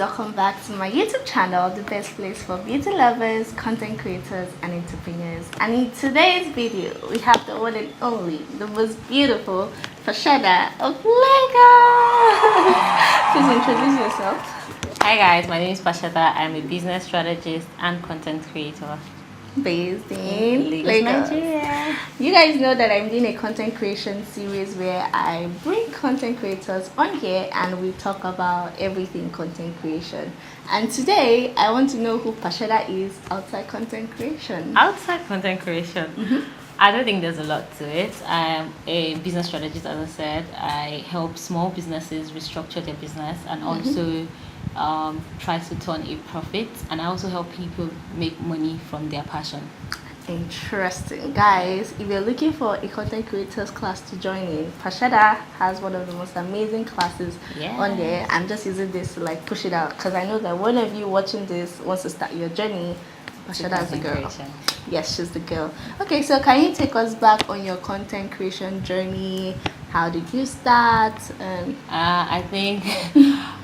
welcome back to my YouTube channel, the best place for beauty lovers, content creators and entrepreneurs. And in today's video we have the one and only, the most beautiful Pasheda of Lagos. Please introduce yourself. Hi guys, my name is Pasheda. I'm a business strategist and content creator Based in Lagos, Nigeria. You guys know that I'm doing a content creation series where I bring content creators on here and we talk about everything content creation. And today I want to know who Pasheda is outside content creation. Outside content creation, I don't think there's a lot to it. I'm a business strategist, as I said. I help small businesses restructure their business and also try to turn a profit, and I also help people make money from their passion. Interesting. Guys, if you're looking for a content creators class to join in, Pasheda has one of the most amazing classes on there. I'm just using this to like push it out because I know that one of you watching this wants to start your journey. Pasheda is the girl. Yes, she's the girl. Okay, so can you take us back on your content creation journey? How did you start? I think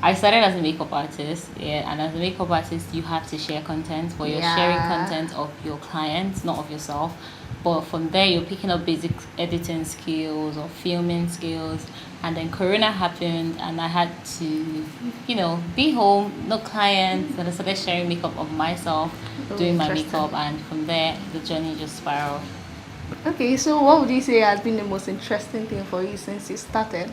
I started as a makeup artist, and as a makeup artist you have to share content, but you're sharing content of your clients, not of yourself. But from there you're picking up basic editing skills or filming skills, and then Corona happened and I had to, be home, no clients, and I started sharing makeup of myself, doing my makeup, and from there the journey just spiraled. Okay, so what would you say has been the most interesting thing for you since you started?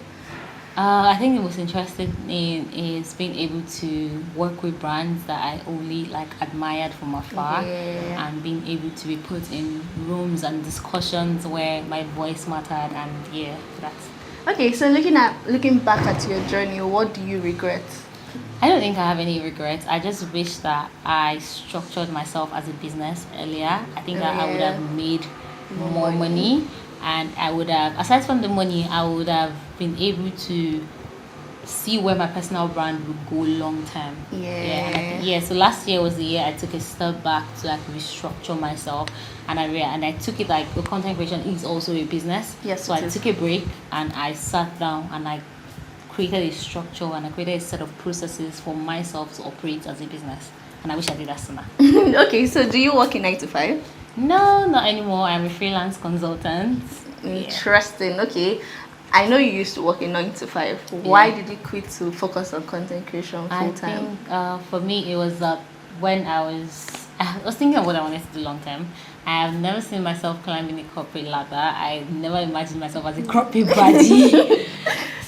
I think the most interesting thing is being able to work with brands that I only admired from afar, and being able to be put in rooms and discussions where my voice mattered, and that's. Okay, so looking back at your journey, what do you regret? I don't think I have any regrets. I just wish that I structured myself as a business earlier. I think that I would have made more money, and I would have, aside from the money, I would have been able to see where my personal brand would go long term. So last year was the year I took a step back to restructure myself, and I took it the content creation is also a business. So I took a break and I sat down and I created a structure and I created a set of processes for myself to operate as a business, and I wish I did that sooner. Okay, so do you work in 9 to 5? No, not anymore. I'm a freelance consultant. Interesting. Okay, I know you used to work in 9 to 5. Why did you quit to focus on content creation full time? I think for me it was when I was thinking of what I wanted to do long term. I have never seen myself climbing a corporate ladder. I never imagined myself as a corporate baddie.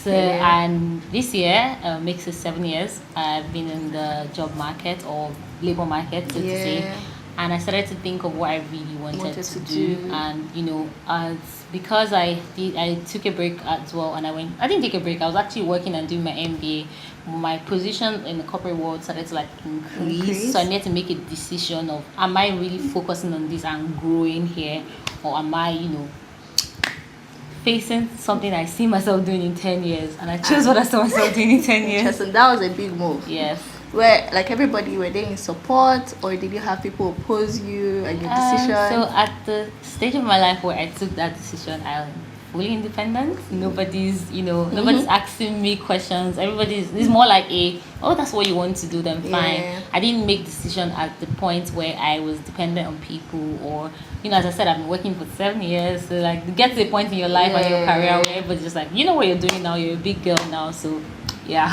And this year makes it 7 years I've been in the job market or labor market, so to say. And I started to think of what I really wanted to do. And because I took a break as well, and I didn't take a break, I was actually working and doing my MBA. My position in the corporate world started to increase, so I needed to make a decision of, am I really focusing on this and growing here, or am I facing something I see myself doing in 10 years? And I chose what I saw myself doing in 10 years. And that was a big move. Yes. Where everybody, were they in support, or did you have people oppose you and your decision? So at the stage of my life where I took that decision, I'm fully independent. Nobody's asking me questions. It's more like that's what you want to do, then fine. I didn't make decision at the point where I was dependent on people, or as I said, I've been working for 7 years. So get to the point in your life and your career where everybody's just you know what you're doing now. You're a big girl now, so yeah.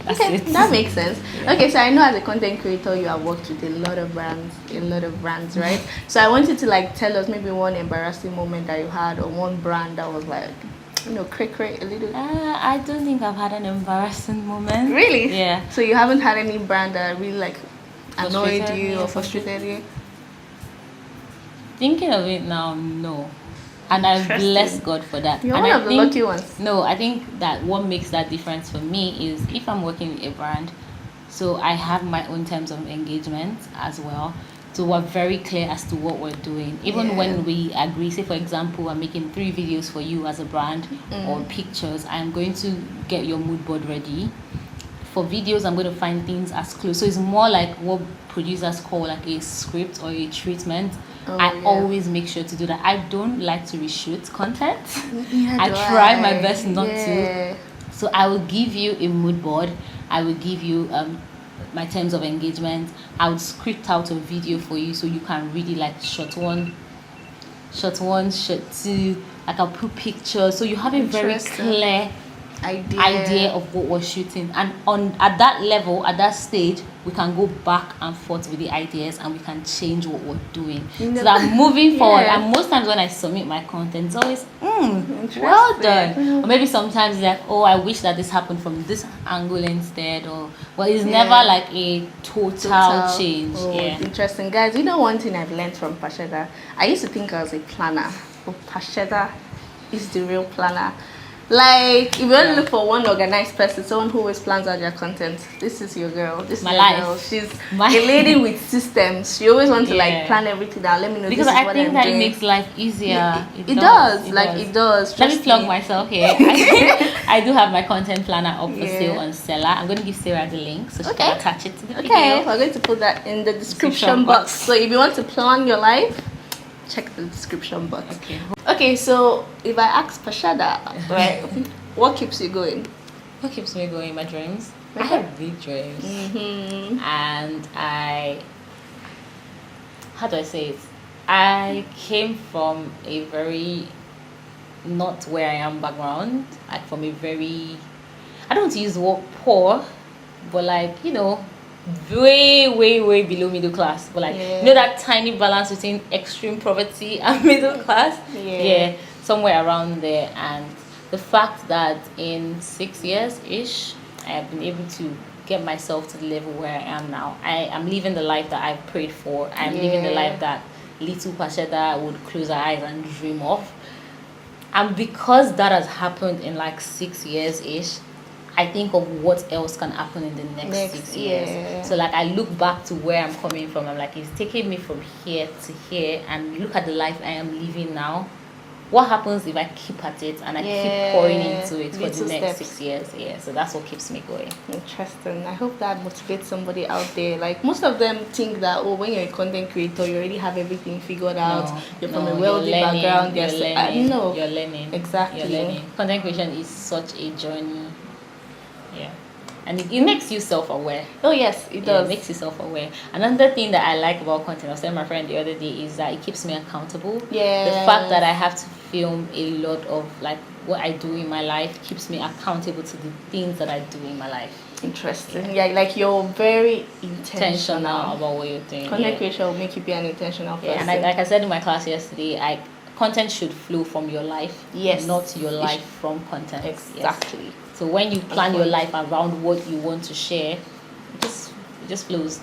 Okay, that makes sense. Okay, so I know as a content creator you have worked with a lot of brands, right? So I want you to tell us maybe one embarrassing moment that you had, or one brand that was cray a little. I don't think I've had an embarrassing moment. Really? Yeah. So you haven't had any brand that really annoyed you or frustrated you? Thinking of it now, no. And I bless God for that. You're and one of the lucky ones. No, I think that what makes that difference for me is if I'm working with a brand, so I have my own terms of engagement as well. So we're very clear as to what we're doing. Even when we agree, say for example, I'm making 3 videos for you as a brand or pictures, I'm going to get your mood board ready. For videos, I'm going to find things as close. So it's more like what producers call a script or a treatment. I always make sure to do that. I don't like to reshoot content. I try my best not to. So I will give you a mood board. I will give you my terms of engagement. I would script out a video for you so you can really like shot one, shot two. Like I'll put pictures so you have a very clear idea of what we're shooting, and on at that level, at that stage, we can go back and forth with the ideas and we can change what we're doing, so that moving forward. And most times when I submit my content, it's always well done, or maybe sometimes it's like, oh, I wish that this happened from this angle instead, or well, it's never like a total change. Interesting. Guys, you know one thing I've learned from Pasheda, I used to think I was a planner, but Pasheda is the real planner. Like, if you want to look for one organized person, someone who always plans out their content, this is your girl. This is my life. Girl. She's a lady with systems. She always wants to like plan everything down. Let me know. Because this is I what think I'm that doing. It makes life easier. It does. It does. Let me plug myself here. I do have my content planner up for sale on Seller. I'm going to give Sarah the link so she can attach it to the video. Okay, we're going to put that in the description box. So if you want to plan your life, check the description box. Okay, so if I ask Pasheda, right, what keeps you going? What keeps me going? My dreams. I have big dreams. And how do I say it? I came from a very not where I am background, like from a very, I don't want to use the word poor, but like, you know, way below middle class, but like you know that tiny balance between extreme poverty and middle class, somewhere around there. And the fact that in 6 years ish I have been able to get myself to the level where I am now. I am living the life that I've prayed for. I'm living the life that little Pasheda would close her eyes and dream of. And because that has happened in like 6 years ish, I think of what else can happen in the next 6 years. So like I look back to where I'm coming from. I'm like, it's taking me from here to here, and look at the life I am living now. What happens if I keep at it and I keep pouring into it for the next 6 years? So that's what keeps me going. Interesting. I hope that motivates somebody out there. Like most of them think that, oh, when you're a content creator, you already have everything figured out. You're from a wealthy background. You're learning. Exactly. You're learning. Content creation is such a journey. Yeah. And it makes you self-aware. Oh yes, it does. It makes you self-aware. Another thing that I like about content, I was telling my friend the other day, is that it keeps me accountable. The fact that I have to film a lot of like what I do in my life keeps me accountable to the things that I do in my life. Interesting. Yeah, like you're very intentional about what you're doing. Content creation will make you be an intentional person. And like I said in my class yesterday, content should flow from your life, not your life from content. Exactly. So when you plan your life around what you want to share, it just flows.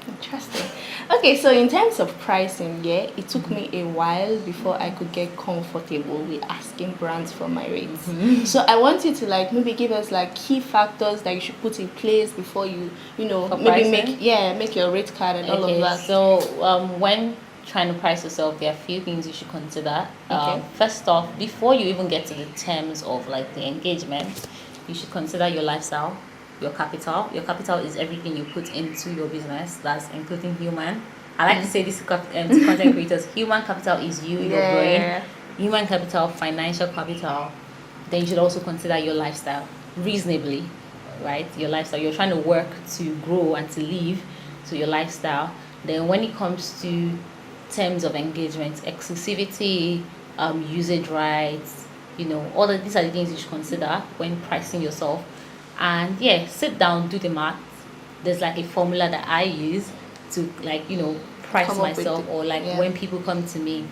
Interesting. Okay, so in terms of pricing, it took me a while before I could get comfortable with asking brands for my rates. So I want you to like maybe give us like key factors that you should put in place before you maybe make your rate card and all of that. So when trying to price yourself, there are a few things you should consider. First off, before you even get to the terms of like the engagement, you should consider your lifestyle, your capital. Your capital is everything you put into your business. That's including human. I like to say this to content creators. Human capital is you, your brain. Human capital, financial capital. Then you should also consider your lifestyle reasonably, right? Your lifestyle. You're trying to work to grow and to live, so your lifestyle. Then when it comes to terms of engagement, exclusivity, usage rights, all of these are the things you should consider when pricing yourself. And sit down, do the math. There's like a formula that I use to like price myself, or like when people come to me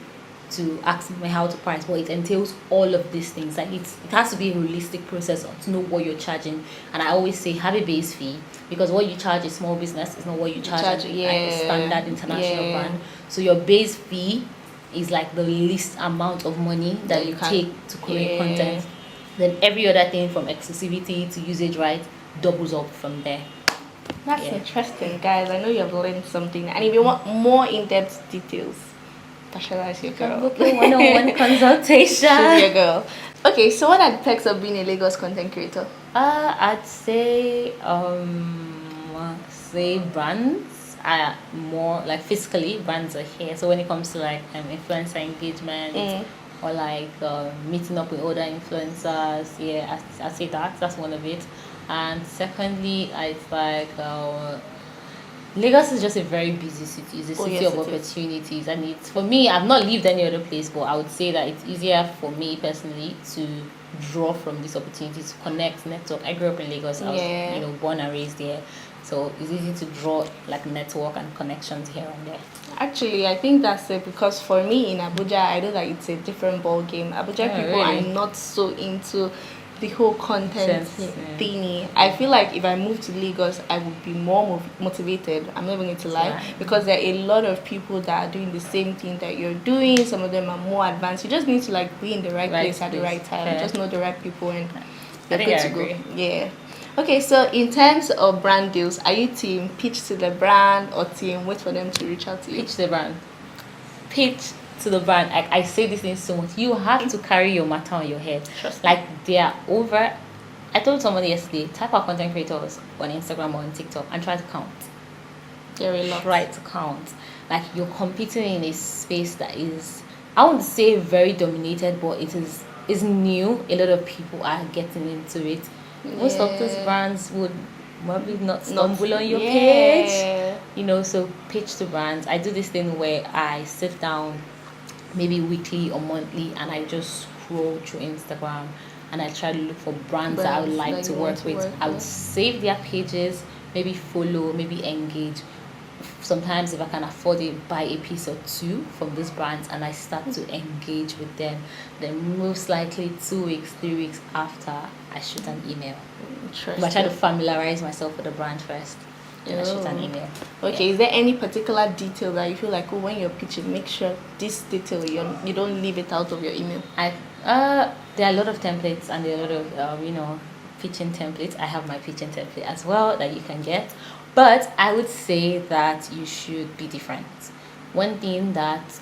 to ask me how to price, it entails all of these things. Like it has to be a realistic process to know what you're charging. And I always say have a base fee, because what you charge a small business is not what you charge a standard international brand. So your base fee is like the least amount of money that you take to create content. Then every other thing from exclusivity to usage rights doubles up from there. That's interesting, guys. I know you have learned something. And if you want more in-depth details, Pasheda is your girl. Okay, one-on-one consultation. She's your girl. Okay, so what are the perks of being a Lagos content creator? I'd say brands are more like physically, brands are here. So when it comes to like influencer engagement or like meeting up with other influencers, I say that's one of it. And secondly, it's like Lagos is just a very busy city. It's a city yes, of it is. opportunities, and it's for me. I've not lived any other place, but I would say that it's easier for me personally to draw from these opportunities, to connect, network. I grew up in Lagos. I was, Yeah. born and raised there, so it's easy to draw like network and connections here and there. Actually, I think that's it, because for me in Abuja, I know that it's a different ball game. Abuja Oh, people really? are not so into the whole content Sense, yeah. thingy. I feel like if I move to Lagos, I would be more motivated. I'm not even going to lie, Yeah. because there are a lot of people that are doing the same thing that you're doing. Some of them are more advanced. You just need to like be in the right place at the place. right time. Yeah. Just know the right people, and I you're think good I to agree. go. Yeah. Okay, so in terms of brand deals, are you team pitch to the brand or team wait for them to reach out to you? Pitch the brand. Pitch to the brand. I say this thing so much. You have to carry your matter on your head. Trust me. Like they are over. I told somebody yesterday, type out content creators on Instagram or on TikTok and try to count. There are a lot. Try to count. Like you're competing in a space that is, I wouldn't say very dominated, but is new. A lot of people are getting into it. Most of those Yeah. brands would probably not stumble on your Yeah. page. So pitch to brands. I do this thing where I sit down maybe weekly or monthly and I just scroll through Instagram and I try to look for brands that I would Brands like that to you work want to with. work I would with. save their pages, maybe follow, maybe engage. Sometimes if I can afford it, buy a piece or two from these brands and I start to engage with them. Then most likely 2 weeks, 3 weeks after, I shoot an email. But I try to familiarize myself with the brand first. Then I shoot an Oh. email. Okay, Yeah. is there any particular detail that you feel like, when you're pitching, make sure this detail you don't leave it out of your email? There are a lot of templates and there are a lot of pitching templates. I have my pitching template as well that you can get, but I would say that you should be different. One thing that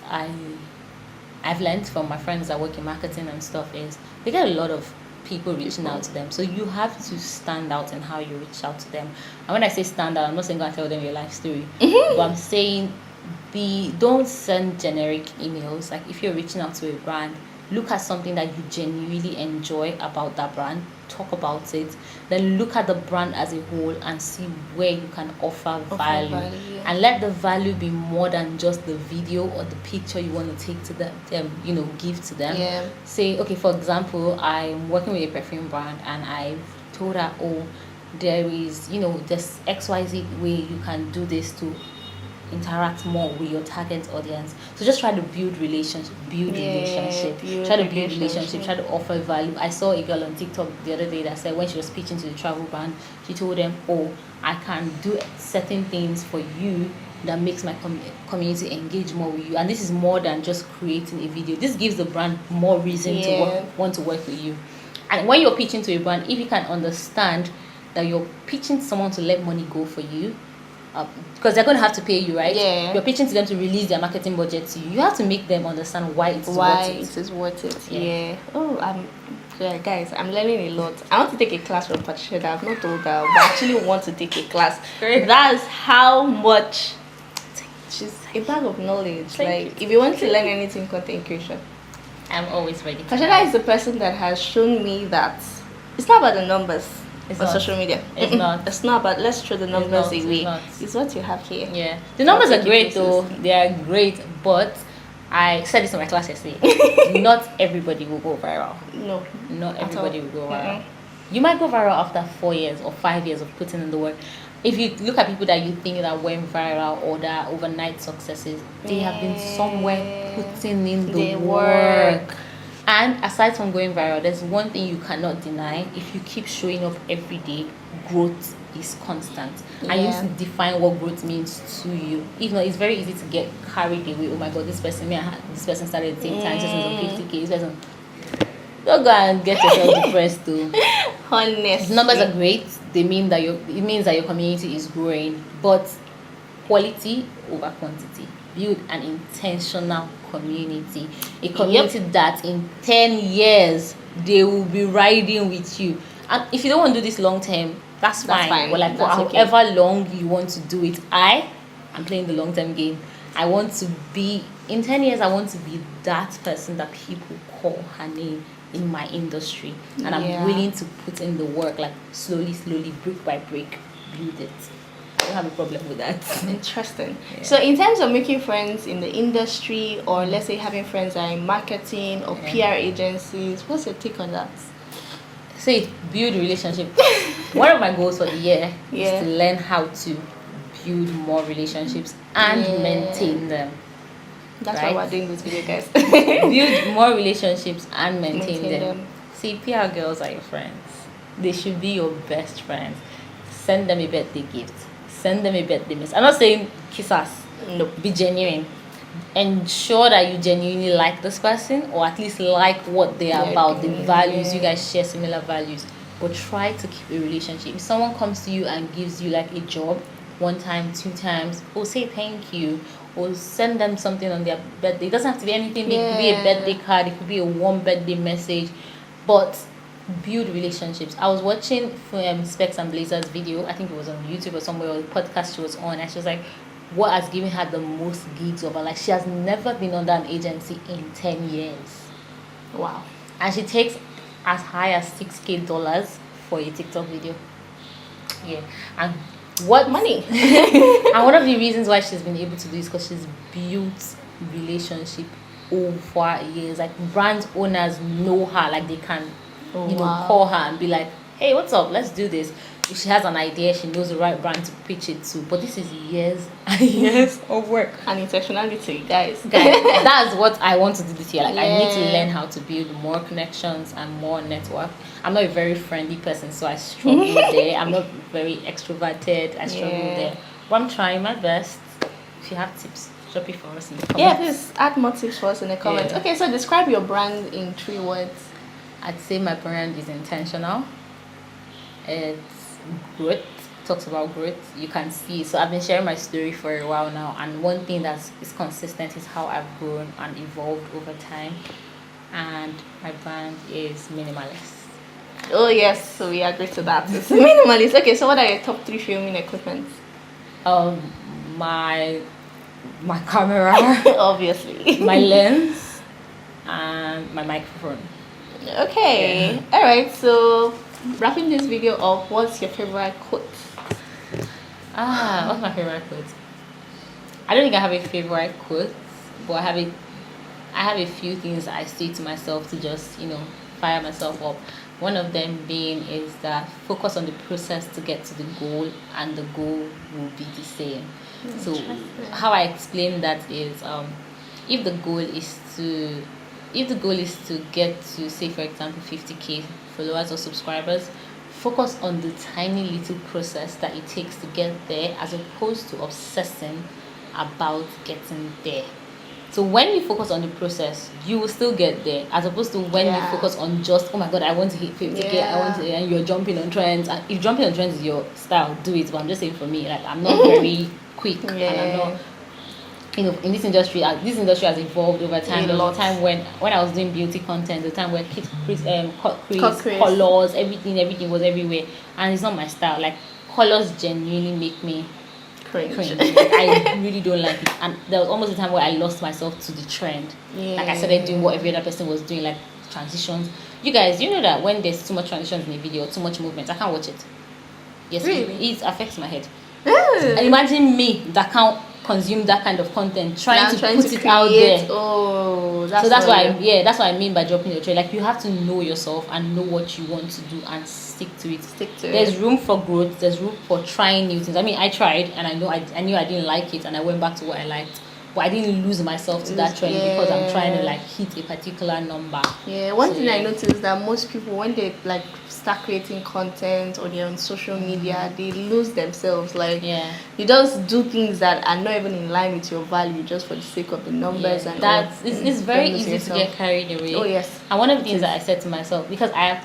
I've learned from my friends that work in marketing and stuff is they get a lot of people reaching out to them, so you have to stand out in how you reach out to them. And when I say stand out, I'm not saying go and tell them your life story, but I'm saying don't send generic emails. Like if you're reaching out to a brand, look at something that you genuinely enjoy about that brand, talk about it, then look at the brand as a whole and see where you can offer value. And let the value be more than just the video or the picture you want to take to them, give to them. Yeah. Say, okay, for example, I'm working with a perfume brand and I've told her, there is this XYZ way you can do this to interact more with your target audience. So just try to build relationship, try to build relationship, try to offer value. I saw a girl on TikTok the other day that said when she was pitching to the travel brand, she told them, I can do certain things for you that makes my community engage more with you, and this is more than just creating a video. This gives the brand more reason to want to work with you. And when you're pitching to a brand, if you can understand that you're pitching someone to let money go for you, because they're going to have to pay you, right? Yeah. You're pitching to them to release their marketing budget to you. You have to make them understand why it is worth it. Yeah. Guys, I'm learning a lot. I want to take a class from Pasheda. I've not told her, but I actually want to take a class. That's how much. She's a bag of knowledge. If you want to learn anything, content creation, I'm always ready. Pasheda is the person that has shown me that it's not about the numbers. It's on not. social media. It's not. It's not, but let's throw the numbers away. It's It's what you have here. Yeah. The numbers are great though. They are great, but I said this in my class yesterday. Not everybody will go viral. No. Not everybody will go viral. You might go viral after 4 years or 5 years of putting in the work. If you look at people that you think that went viral or that are overnight successes, they have been somewhere putting in the work. And aside from going viral, there's one thing you cannot deny. If you keep showing up every day, growth is constant. And you need to define what growth means to you. If not, it's very easy to get carried away. Oh my God, this person started at the same time, this person's on 50K, this person. Don't go and get yourself depressed too. Honestly. Numbers are great. It means that your community is growing, but quality over quantity. Build an intentional community, a community that in 10 years they will be riding with you. And if you don't want to do this long term, that's fine. But for however long you want to do it, I'm playing the long term game. I want to be in 10 years. I want to be that person that people call her name in my industry, and I'm willing to put in the work, like slowly, brick by brick, build it. don't have a problem with that. Interesting. Yeah. So in terms of making friends in the industry, or let's say having friends that are in marketing or PR agencies, what's your take on that? So it build relationship. One of my goals for the year is to learn how to build more relationships and maintain them. That's why we're doing this video, guys. Build more relationships and maintain them. See, PR girls are your friends. They should be your best friends. Send them a birthday gift. Send them a birthday message. I'm not saying kiss us. No. Be genuine. Ensure that you genuinely like this person, or at least like what they are about, the values. You guys share similar values. But try to keep a relationship. If someone comes to you and gives you like a job, 1 time, 2 times, or say thank you, or send them something on their birthday. It doesn't have to be anything big. It could be a birthday card, it could be a warm birthday message, but build relationships. I was watching Specs and Blazers video, I think it was on YouTube or somewhere, or the podcast she was on, and she was like, what has given her the most gigs of her life? She has never been under an agency in 10 years. Wow. And she takes as high as $6,000 for a TikTok video. Yeah. And what money? And one of the reasons why she's been able to do this because she's built relationship over years. Like brand owners know her, like they can call her and be like, hey, what's up, let's do this. If she has an idea, she knows the right brand to pitch it to. But this is years and years of work and intentionality, guys. That's what I want to do this year. Like I need to learn how to build more connections and more network. I'm not a very friendly person, so I struggle there. I'm not very extroverted. I struggle there. But I'm trying my best. If you have tips, drop it for us in the comments. Yeah, please add more tips for us in the comments. Okay, so describe your brand in 3 words. I'd say my brand is intentional. It's growth. Talks about growth. You can see. So I've been sharing my story for a while now, and one thing that is consistent is how I've grown and evolved over time. And my brand is minimalist. Oh yes, so we agree to that. It's minimalist. Okay, so what are your top 3 filming equipment? My camera, obviously, my lens, and my microphone. Okay. Yeah. All right. So wrapping this video up, what's your favorite quote? What's my favorite quote? I don't think I have a favorite quote, but I have a few things I say to myself to just fire myself up. One of them being is that focus on the process to get to the goal, and the goal will be the same. So how I explain that is if the goal is to get to, say for example, 50k followers or subscribers, focus on the tiny little process that it takes to get there, as opposed to obsessing about getting there. So when you focus on the process, you will still get there, as opposed to when you focus on just, oh my god, I want to hit 50k, I want to, and you're jumping on trends. And if jumping on trends is your style, do it. But I'm just saying, for me, like, I'm not very quick, and I'm not, in this industry has evolved over time. There was a time when I was doing beauty content, the time where cut crease, colors, everything was everywhere, and it's not my style. Like, colors genuinely make me cringe. I really don't like it, and there was almost a time where I lost myself to the trend. Like, I started doing what every other person was doing, like transitions. You guys, you know that when there's too much transitions in a video, too much movement, I can't watch it. Yes, really? It affects my head. And imagine me that can't consume that kind of content, trying to put it out there. That's what I mean by dropping your trade. Like, you have to know yourself and know what you want to do and stick to it. There's room for growth. There's room for trying new things. I mean, I tried, and I knew I didn't like it, and I went back to what I liked. But I didn't lose myself to that trend because I'm trying to like hit a particular number. One thing I noticed is that most people, when they like start creating content or they're on social media, they lose themselves. Like, you just do things that are not even in line with your value just for the sake of the numbers. And it's very easy to get carried away. Oh yes. And one of the things that I said to myself, because I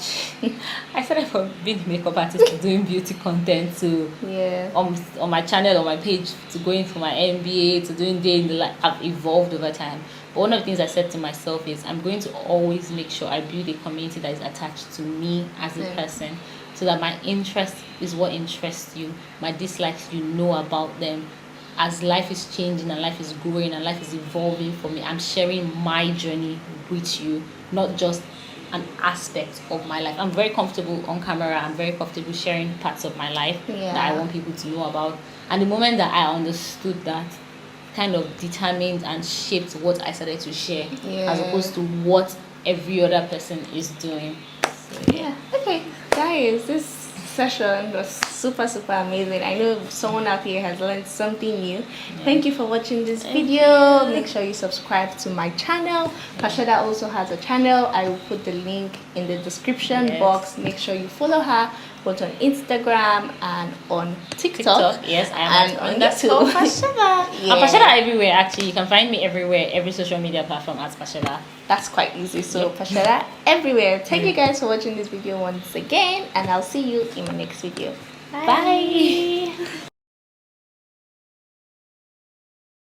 started from being a makeup artist to doing beauty content to on my channel, on my page, to going for my MBA, to doing day in the life. I've evolved over time. But one of the things I said to myself is, I'm going to always make sure I build a community that is attached to me as a person, so that my interest is what interests you, my dislikes, you know about them. As life is changing and life is growing and life is evolving for me, I'm sharing my journey with you, not just an aspect of my life. I'm very comfortable on camera. I'm very comfortable sharing parts of my life that I want people to know about. And the moment that I understood that, kind of determined and shaped what I started to share, as opposed to what every other person is doing. So, yeah. Okay, guys, this session was super amazing. I know someone out here has learned something new. Thank you for watching this video. Make sure you subscribe to my channel. Pasheda also has a channel. I will put the link in the description box. Make sure you follow her both on Instagram and on TikTok. Yes, I am on YouTube. Pasheda. I'm Pasheda everywhere. Actually, you can find me everywhere, every social media platform as Pasheda. That's quite easy. So Pasheda everywhere. Thank you guys for watching this video once again, and I'll see you in my next video. Bye.